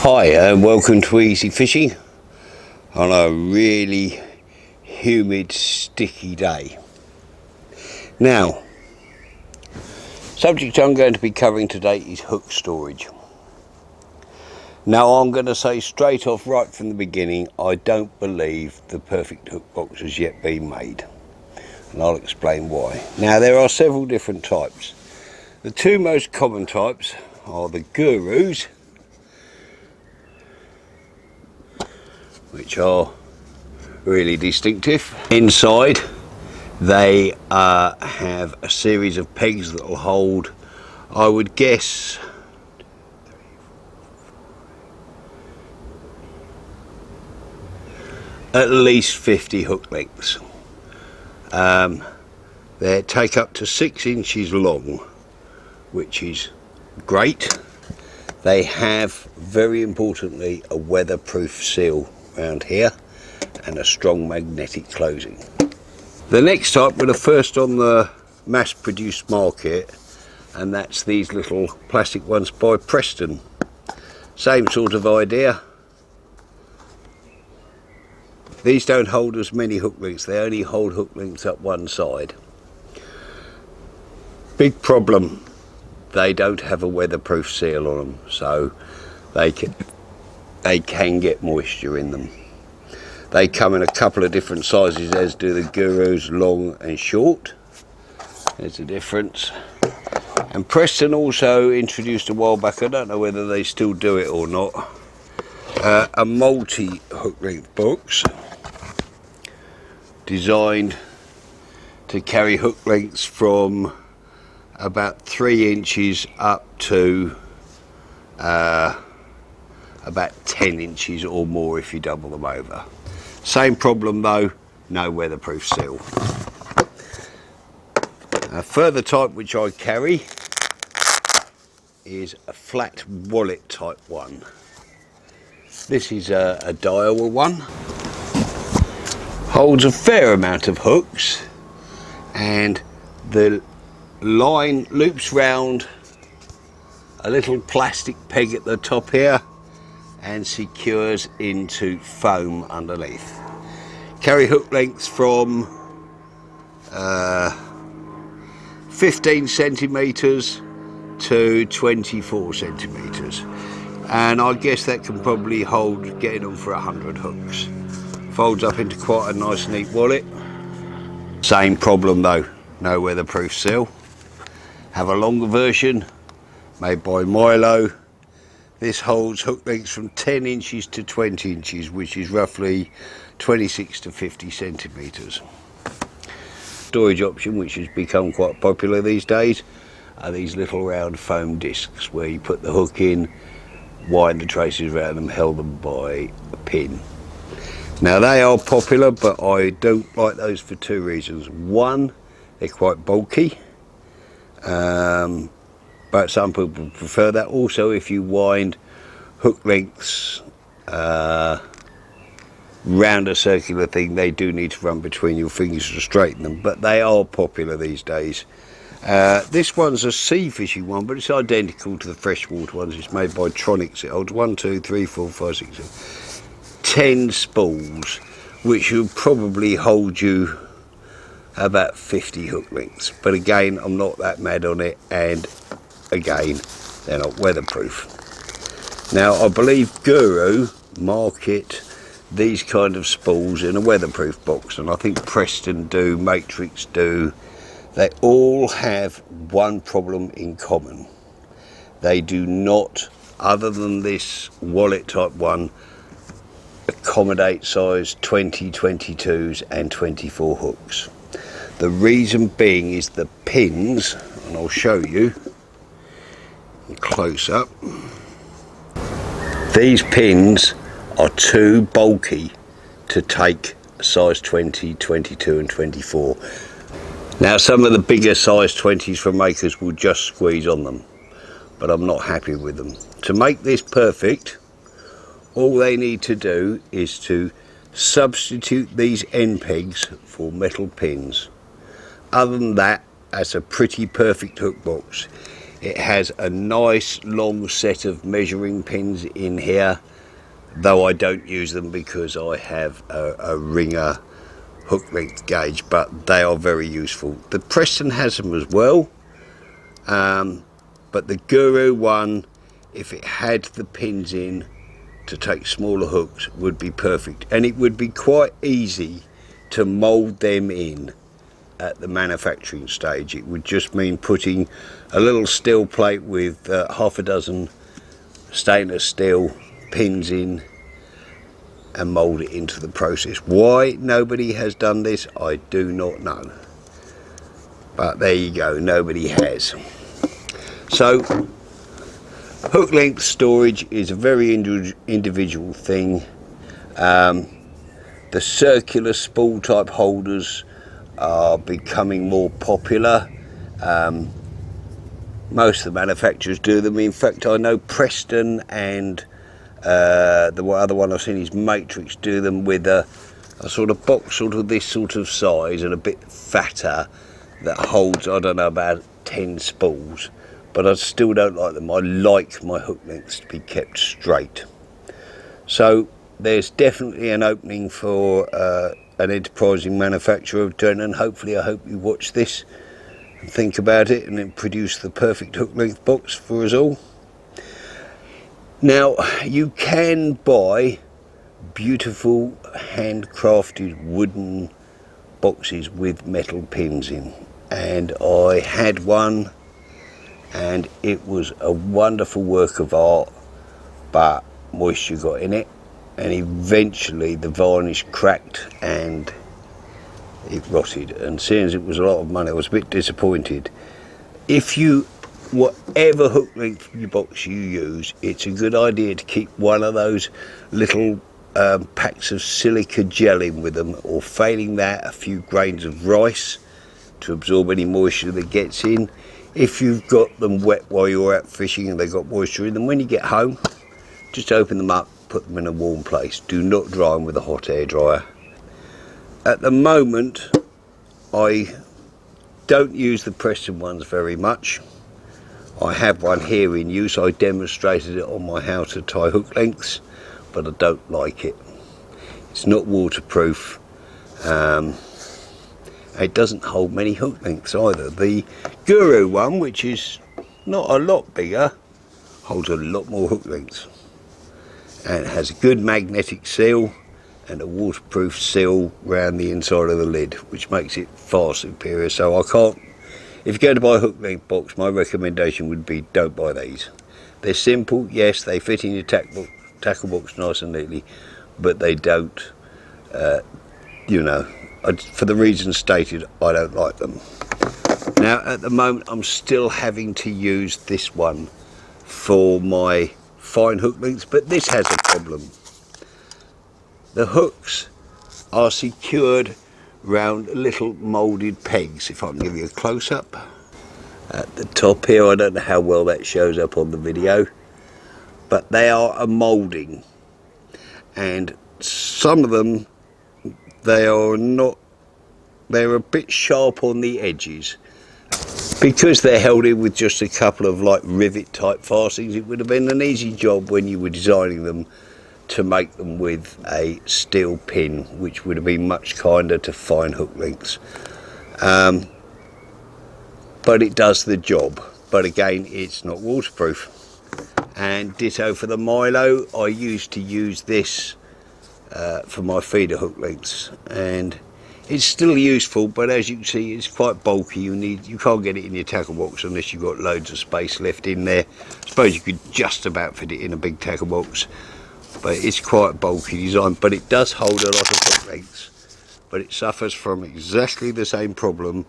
Hi and welcome to Easy Fishing on a really humid, sticky day. Now, subject I'm going to be covering today is hook storage. Now I'm going to say straight off right from the beginning, I don't believe the perfect hook box has yet been made, and I'll explain why. Now there are several different types. The two most common types are the gurus, which are really distinctive. Inside they have a series of pegs that will hold, I would guess, at least 50 hook lengths. They take up to 6 inches long, which is great. They have, very importantly, a weatherproof seal around here and a strong magnetic closing. The next type were the first on the mass-produced market, and that's these little plastic ones by Preston. Same sort of idea. These don't hold as many hook lengths, they only hold hook lengths up one side. Big problem, they don't have a weatherproof seal on them, so they can get moisture in them. They come in a couple of different sizes, as do the gurus, long and short. There's a difference. And Preston also introduced a while back, I don't know whether they still do it or not, a multi hook length box designed to carry hook lengths from about 3 inches up to about 10 inches or more if you double them over. Same problem though, no weatherproof seal. A further type which I carry is a flat wallet type one. This is a Daiwa one. Holds a fair amount of hooks, and the line loops round a little plastic peg at the top here and secures into foam underneath. Carry hook lengths from 15 centimetres to 24 centimetres, and I guess that can probably hold, getting on for 100 hooks. Folds up into quite a nice neat wallet. Same problem though, no weatherproof seal. Have a longer version made by Milo. This holds hook lengths from 10 inches to 20 inches, which is roughly 26 to 50 centimetres. Storage option, which has become quite popular these days, are these little round foam discs where you put the hook in, wind the traces around them, held them by a pin. Now they are popular, but I don't like those for two reasons. One, they're quite bulky, but some people prefer that. Also, if you wind hook lengths round a circular thing, they do need to run between your fingers to straighten them, but they are popular these days. This one's a sea fishing one, but it's identical to the freshwater ones. It's made by Tronics. It holds 1, 2, 3, 4, 5, 6, 7, 10 spools, which will probably hold you about 50 hook lengths. But again, I'm not that mad on it, and again, they're not weatherproof. Now I believe Guru market these kind of spools in a weatherproof box, and I think Preston do, Matrix do. They all have one problem in common. They do not, other than this wallet type one, accommodate size 20, 22s and 24 hooks. The reason being is the pins, and I'll show you close up. These pins are too bulky to take size 20, 22 and 24. Now some of the bigger size 20s from makers will just squeeze on them, but I'm not happy with them. To make this perfect, all they need to do is to substitute these end pegs for metal pins. Other than that, that's a pretty perfect hook box. It has a nice long set of measuring pins in here, though I don't use them because I have a ringer hook length gauge, but they are very useful. The Preston has them as well, but the Guru one, if it had the pins in to take smaller hooks, would be perfect, and it would be quite easy to mould them in at the manufacturing stage. It would just mean putting a little steel plate with half a dozen stainless steel pins in and mould it into the process. Why nobody has done this, I do not know, but there you go, nobody has. So hook length storage is a very individual thing. The circular spool type holders are becoming more popular. Most of the manufacturers do them. In fact, I know Preston and the other one I've seen is Matrix do them with a sort of box, sort of this sort of size and a bit fatter, that holds, I don't know, about 10 spools. But I still don't like them. I like my hook lengths to be kept straight. So there's definitely an opening for an enterprising manufacturer of doing, and hopefully I hope you watch this and think about it and then produce the perfect hook length box for us all. Now you can buy beautiful handcrafted wooden boxes with metal pins in, and I had one and it was a wonderful work of art, but moisture got in it and eventually the varnish cracked and it rotted, and seeing as it was a lot of money I was a bit disappointed. If you, whatever hook length box you use, it's a good idea to keep one of those little packs of silica gel in with them, or failing that, a few grains of rice to absorb any moisture that gets in. If you've got them wet while you're out fishing and they've got moisture in them, when you get home, just open them up, put them in a warm place. Do not dry them with a hot air dryer. At the moment, I don't use the Preston ones very much. I have one here in use. I demonstrated it on my how to tie hook lengths, but I don't like it. It's not waterproof. It doesn't hold many hook lengths either. The Guru one, which is not a lot bigger, holds a lot more hook lengths, and it has a good magnetic seal and a waterproof seal around the inside of the lid, which makes it far superior. So I can't, if you're going to buy a hook length box, my recommendation would be don't buy these. They're simple, yes, they fit in your tackle box nice and neatly, but they don't, for the reasons stated, I don't like them. Now at the moment I'm still having to use this one for my fine hook lengths, but this has a problem. The hooks are secured round little moulded pegs. If I can give you a close-up at the top here, I don't know how well that shows up on the video, but they are a moulding, and some of them, they're a bit sharp on the edges. Because they're held in with just a couple of like rivet type fastenings, it would have been an easy job when you were designing them to make them with a steel pin, which would have been much kinder to fine hook lengths. But it does the job, but again it's not waterproof. And ditto for the Milo. I used to use this for my feeder hook lengths, and it's still useful, but as you can see it's quite bulky. You can't get it in your tackle box unless you've got loads of space left in there. I suppose you could just about fit it in a big tackle box, but it's quite bulky design. But it does hold a lot of hook lengths, but it suffers from exactly the same problem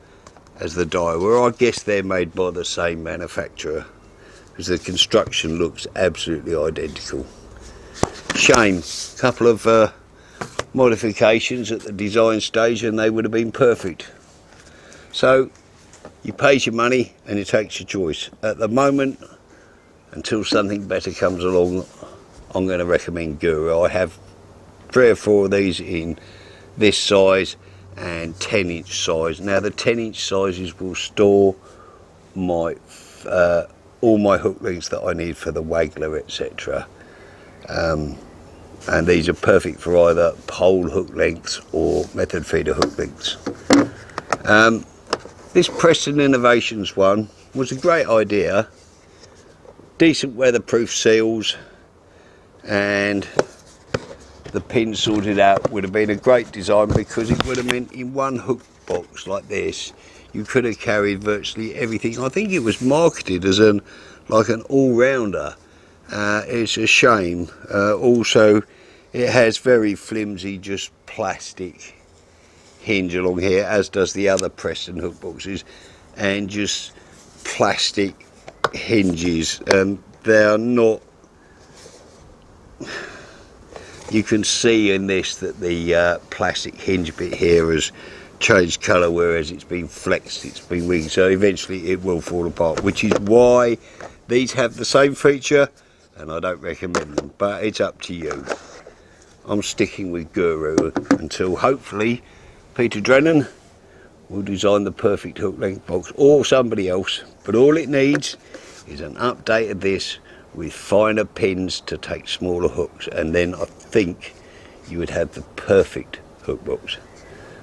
as the Daiwa. I guess they're made by the same manufacturer, because the construction looks absolutely identical. Shame. A couple of modifications at the design stage and they would have been perfect. So you pay your money and it takes your choice. At the moment, until something better comes along, I'm going to recommend Guru. I have 3 or 4 of these in this size and 10-inch size. Now the 10-inch sizes will store my all my hook lengths that I need for the waggler, etc. And these are perfect for either pole hook lengths or method feeder hook lengths. This Preston Innovations one was a great idea. Decent weatherproof seals, and the pin sorted out would have been a great design, because it would have meant in one hook box like this you could have carried virtually everything. I think it was marketed as like an all-rounder. It's a shame. Also, it has very flimsy, just plastic hinge along here, as does the other Preston hook boxes, and just plastic hinges. They are not, you can see in this that the plastic hinge bit here has changed colour, whereas it's been flexed, it's been winged, so eventually it will fall apart, which is why these have the same feature, and I don't recommend them, but it's up to you. I'm sticking with Guru until hopefully Peter Drennan will design the perfect hook length box, or somebody else, but all it needs is an update of this with finer pins to take smaller hooks, and then I think you would have the perfect hook box.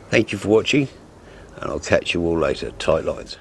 Thank you for watching, and I'll catch you all later. Tight lines.